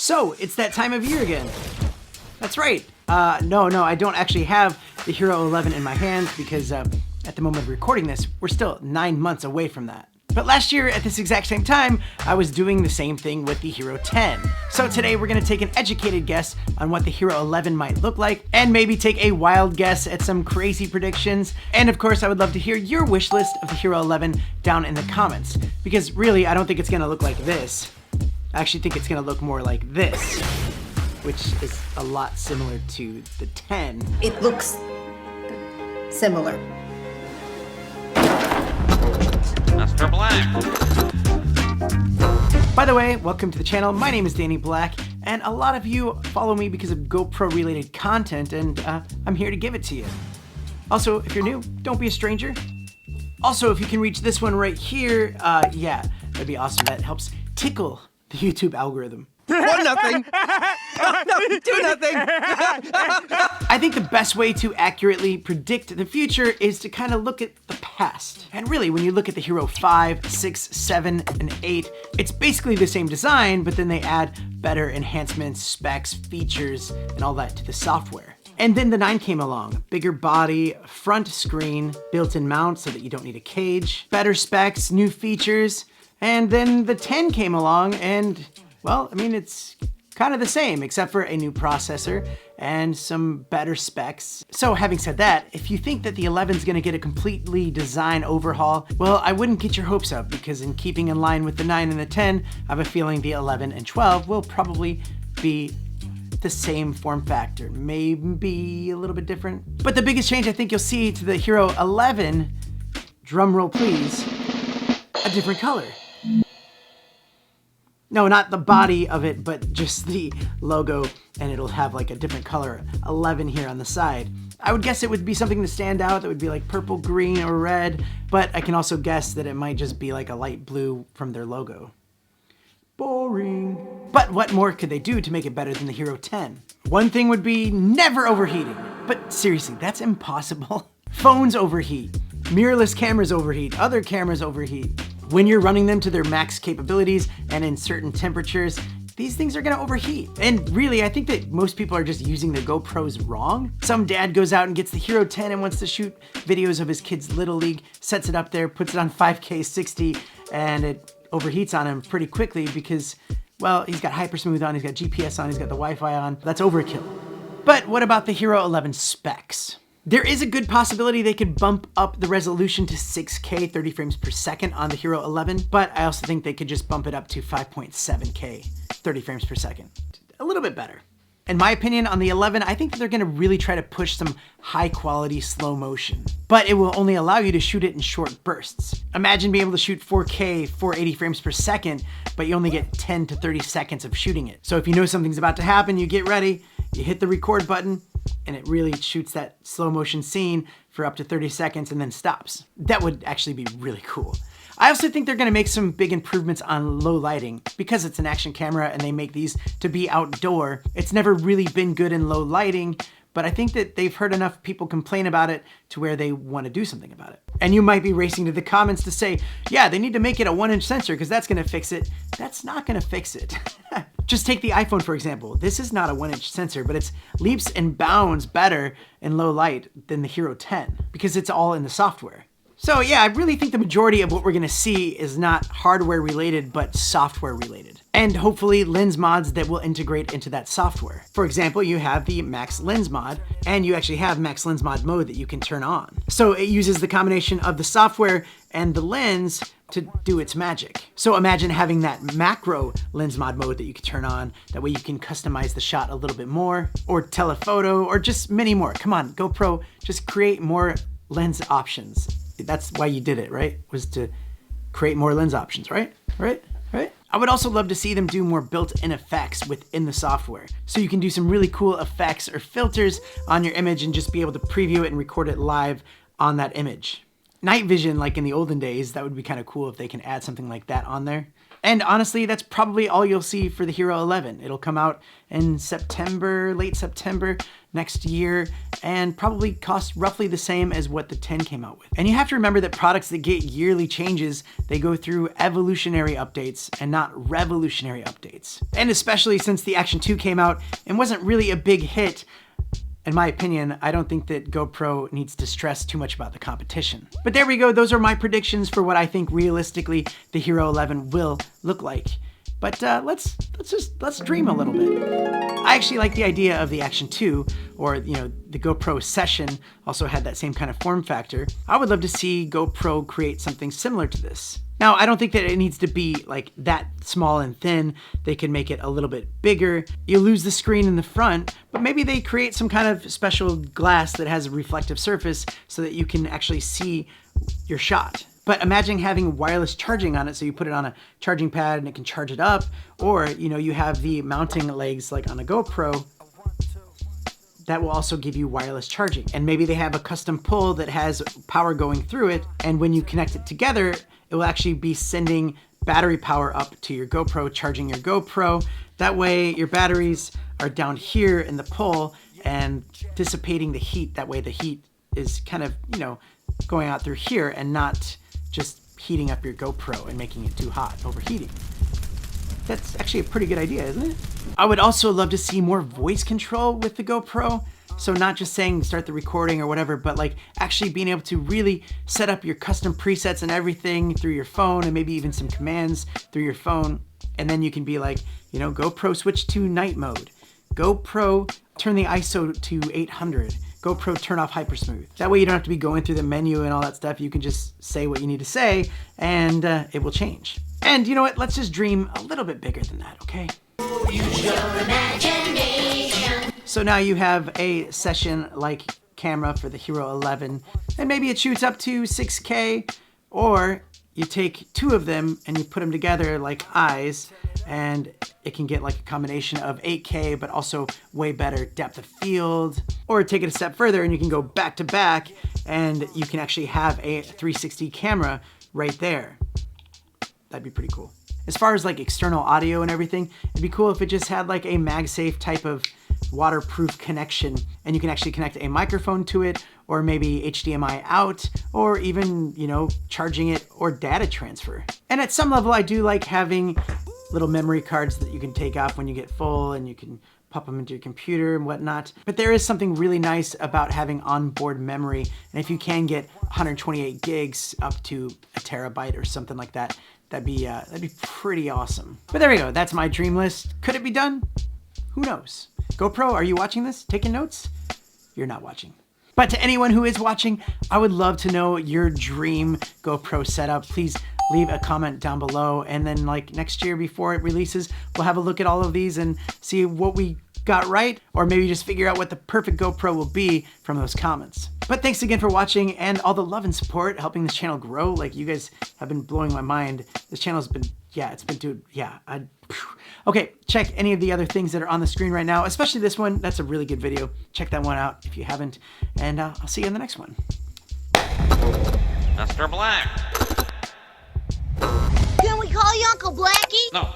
So, it's that time of year again. That's right. No, I don't actually have the Hero 11 in my hands because at the moment of recording this, we're still 9 months away from that. But last year, at this exact same time, I was doing the same thing with the Hero 10. So today we're gonna take an educated guess on what the Hero 11 might look like, and maybe take a wild guess at some crazy predictions. And of course, I would love to hear your wish list of the Hero 11 down in the comments, because really, I don't think it's gonna look like this. I actually think it's gonna look more like this, which is a lot similar to the 10. It looks similar. Mr. Black. By the way, welcome to the channel. My name is Danny Black, and a lot of you follow me because of GoPro related content, and I'm here to give it to you. Also, if you're new, don't be a stranger. Also, if you can reach this one right here, yeah, that'd be awesome. That helps tickle the YouTube algorithm. One nothing. No, 2-0. I think the best way to accurately predict the future is to kind of look at the past. And really, when you look at the Hero 5, 6, 7, and 8, it's basically the same design, but then they add better enhancements, specs, features, and all that to the software. And then the 9 came along. Bigger body, front screen, built-in mount so that you don't need a cage, better specs, new features. And then the 10 came along and, well, I mean, it's kind of the same, except for a new processor and some better specs. So having said that, if you think that the 11's gonna get a completely design overhaul, well, I wouldn't get your hopes up, because in keeping in line with the 9 and the 10, I have a feeling the 11 and 12 will probably be the same form factor, maybe a little bit different. But the biggest change I think you'll see to the Hero 11, drum roll please, a different color. No, not the body of it, but just the logo, and it'll have like a different color, 11 here on the side. I would guess it would be something to stand out that would be like purple, green, or red, but I can also guess that it might just be like a light blue from their logo. Boring. But what more could they do to make it better than the Hero 10? One thing would be never overheating. But seriously, that's impossible. Phones overheat, mirrorless cameras overheat, other cameras overheat. When you're running them to their max capabilities and in certain temperatures, these things are gonna overheat. And really, I think that most people are just using their GoPros wrong. Some dad goes out and gets the Hero 10 and wants to shoot videos of his kid's Little League, sets it up there, puts it on 5K 60, and it overheats on him pretty quickly because, well, he's got Hypersmooth on, he's got GPS on, he's got the Wi-Fi on. That's overkill. But what about the Hero 11 specs? There is a good possibility they could bump up the resolution to 6K 30 frames per second on the Hero 11, but I also think they could just bump it up to 5.7K 30 frames per second. A little bit better. In my opinion, on the 11, I think that they're gonna really try to push some high quality slow motion, but it will only allow you to shoot it in short bursts. Imagine being able to shoot 4K 480 frames per second, but you only get 10 to 30 seconds of shooting it. So if you know something's about to happen, you get ready, you hit the record button, and it really shoots that slow motion scene for up to 30 seconds and then stops. That would actually be really cool. I also think they're gonna make some big improvements on low lighting. Because it's an action camera and they make these to be outdoor, it's never really been good in low lighting, but I think that they've heard enough people complain about it to where they wanna do something about it. And you might be racing to the comments to say, yeah, they need to make it a 1-inch sensor because that's gonna fix it. That's not gonna fix it. Just take the iPhone, for example. This is not a 1-inch sensor, but it's leaps and bounds better in low light than the Hero 10 because it's all in the software. So yeah, I really think the majority of what we're gonna see is not hardware related, but software related. And hopefully lens mods that will integrate into that software. For example, you have the Max Lens mod, and you actually have Max Lens mod mode that you can turn on. So it uses the combination of the software and the lens to do its magic. So imagine having that macro lens mod mode that you can turn on. That way you can customize the shot a little bit more, or telephoto, or just many more. Come on, GoPro, just create more lens options. That's why you did it, right? Was to create more lens options, right? Right? I would also love to see them do more built-in effects within the software. So you can do some really cool effects or filters on your image and just be able to preview it and record it live on that image. Night vision, like in the olden days, that would be kind of cool if they can add something like that on there. And honestly, that's probably all you'll see for the Hero 11. It'll come out in September, late September next year, and probably cost roughly the same as what the 10 came out with. And you have to remember that products that get yearly changes, they go through evolutionary updates and not revolutionary updates. And especially since the Action 2 came out and wasn't really a big hit, in my opinion, I don't think that GoPro needs to stress too much about the competition. But there we go, those are my predictions for what I think realistically the Hero 11 will look like. But let's dream a little bit. I actually like the idea of the Action 2, or the GoPro Session also had that same kind of form factor. I would love to see GoPro create something similar to this. Now, I don't think that it needs to be like that small and thin. They can make it a little bit bigger. You lose the screen in the front, but maybe they create some kind of special glass that has a reflective surface so that you can actually see your shot. But imagine having wireless charging on it, so you put it on a charging pad and it can charge it up, or you have the mounting legs like on a GoPro that will also give you wireless charging. And maybe they have a custom pull that has power going through it, and when you connect it together, it will actually be sending battery power up to your GoPro, charging your GoPro. That way your batteries are down here in the pull and dissipating the heat. That way the heat is kind of, going out through here and not just heating up your GoPro and making it too hot, overheating. That's actually a pretty good idea, isn't it? I would also love to see more voice control with the GoPro. So not just saying start the recording or whatever, but like actually being able to really set up your custom presets and everything through your phone, and maybe even some commands through your phone. And then you can be like, GoPro switch to night mode. GoPro turn the ISO to 800. GoPro turn off hypersmooth. That way you don't have to be going through the menu and all that stuff. You can just say what you need to say and it will change. And you know what? Let's just dream a little bit bigger than that, okay? Use your imagination. So now you have a session-like camera for the Hero 11, and maybe it shoots up to 6K, or you take two of them and you put them together like eyes, and it can get like a combination of 8K, but also way better depth of field. Or take it a step further and you can go back to back, and you can actually have a 360 camera right there. That'd be pretty cool. As far as like external audio and everything, it'd be cool if it just had like a MagSafe type of waterproof connection, and you can actually connect a microphone to it, or maybe HDMI out, or even, charging it or data transfer. And at some level, I do like having little memory cards that you can take off when you get full, and you can pop them into your computer and whatnot. But there is something really nice about having onboard memory. And if you can get 128 gigs up to a terabyte or something like that, that'd be pretty awesome. But there we go. That's my dream list. Could it be done? Who knows? GoPro, are you watching this? Taking notes? You're not watching. But to anyone who is watching, I would love to know your dream GoPro setup. Please leave a comment down below, and then like next year before it releases, we'll have a look at all of these and see what we got right, or maybe just figure out what the perfect GoPro will be from those comments. But thanks again for watching, and all the love and support helping this channel grow. Like, you guys have been blowing my mind. This channel's been, okay, check any of the other things that are on the screen right now, especially this one. That's a really good video. Check that one out if you haven't, and I'll see you in the next one. Mr. Black. Can we call you Uncle Blackie? No.